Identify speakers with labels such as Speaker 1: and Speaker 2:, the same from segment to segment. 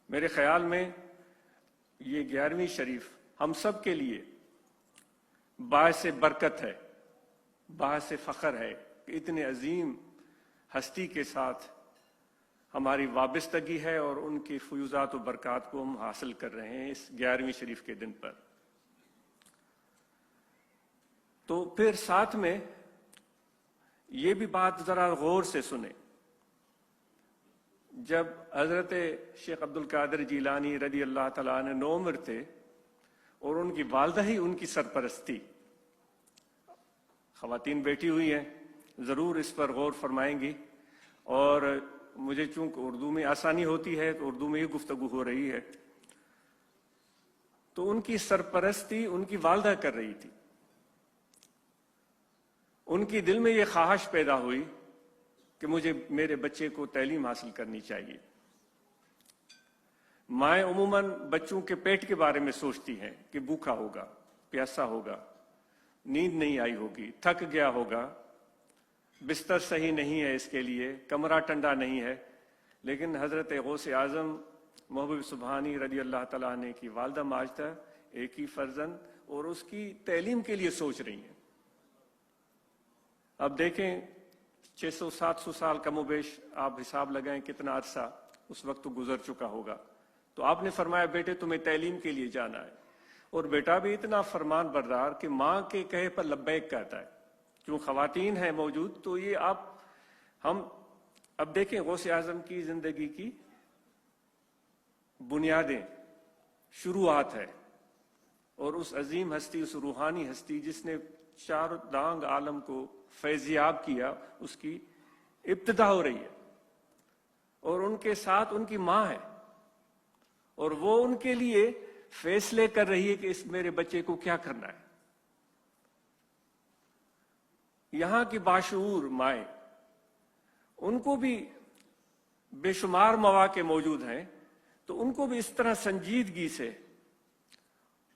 Speaker 1: میرے خیال میں یہ 11ویں شریف ہم سب کے لیے باعث برکت ہے، باعث فخر ہے کہ اتنے عظیم ہستی کے ساتھ ہماری وابستگی ہے اور ان کی فیوزات و برکات کو ہم حاصل کر رہے ہیں اس 11ویں شریف کے دن پر۔ تو پھر ساتھ میں یہ بھی بات ذرا غور سے سنیں، جب حضرت شیخ عبد القادر جیلانی رضی اللہ تعالیٰ عنہ نوعمر تھے اور ان کی والدہ ہی ان کی سرپرست تھی، خواتین بیٹھی ہوئی ہیں، ضرور اس پر غور فرمائیں گی، اور مجھے چونکہ اردو میں آسانی ہوتی ہے تو اردو میں ہی گفتگو ہو رہی ہے، تو ان کی سرپرستی ان کی والدہ کر رہی تھی۔ ان کی دل میں یہ خواہش پیدا ہوئی کہ مجھے میرے بچے کو تعلیم حاصل کرنی چاہیے۔ مائیں عموماً بچوں کے پیٹ کے بارے میں سوچتی ہیں کہ بھوکا ہوگا، پیاسا ہوگا، نیند نہیں آئی ہوگی، تھک گیا ہوگا، بستر صحیح نہیں ہے اس کے لیے، کمرہ ٹھنڈا نہیں ہے، لیکن حضرت غوث اعظم محبوب سبحانی رضی اللہ تعالیٰ عنہ کی والدہ ماجدہ ایک ہی فرزند اور اس کی تعلیم کے لیے سوچ رہی ہیں۔ اب دیکھیں 600-700 سال کم و بیش آپ حساب لگائیں کتنا عرصہ اس وقت تو گزر چکا ہوگا، تو آپ نے فرمایا بیٹے تمہیں تعلیم کے لیے جانا ہے، اور بیٹا بھی اتنا فرمان بردار کہ ماں کے کہے پر لبیک کہتا ہے۔ کیوں خواتین ہیں موجود تو یہ ہم اب دیکھیں غوث اعظم کی زندگی کی بنیادیں، شروعات ہے، اور اس عظیم ہستی، اس روحانی ہستی جس نے چار دانگ عالم کو فیضیاب کیا، اس کی ابتدا ہو رہی ہے، اور ان کے ساتھ ان کی ماں ہے، اور وہ ان کے لیے فیصلے کر رہی ہے کہ اس میرے بچے کو کیا کرنا ہے۔ یہاں کی باشعور مائیں، ان کو بھی بے شمار مواقع موجود ہیں، تو ان کو بھی اس طرح سنجیدگی سے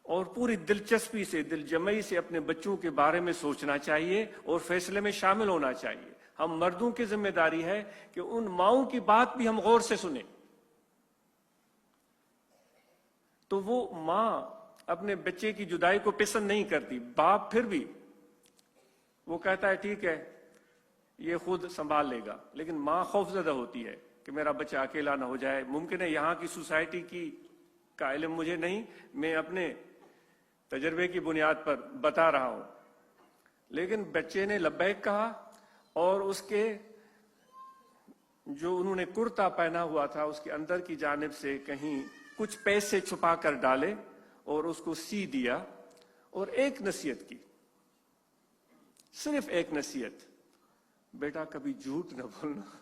Speaker 1: اور پوری دلچسپی سے، دل جمعی سے اپنے بچوں کے بارے میں سوچنا چاہیے اور فیصلے میں شامل ہونا چاہیے۔ ہم مردوں کی ذمہ داری ہے کہ ان ماؤں کی بات بھی ہم غور سے سنیں۔ تو وہ ماں اپنے بچے کی جدائی کو پسند نہیں کرتی، باپ پھر بھی وہ کہتا ہے ٹھیک ہے یہ خود سنبھال لے گا، لیکن ماں خوفزدہ ہوتی ہے کہ میرا بچہ اکیلا نہ ہو جائے۔ ممکن ہے یہاں کی سوسائٹی کا علم مجھے نہیں، میں اپنے تجربے کی بنیاد پر بتا رہا ہوں، لیکن بچے نے لبیک کہا، اور اس کے جو انہوں نے کرتا پہنا ہوا تھا اس کے اندر کی جانب سے کہیں کچھ پیسے چھپا کر ڈالے اور اس کو سی دیا، اور ایک نصیحت کی، صرف ایک نصیحت، بیٹا کبھی جھوٹ نہ بولنا۔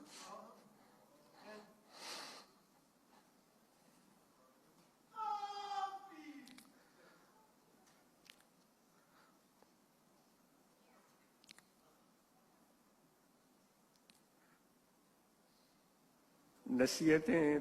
Speaker 1: نصیحتیں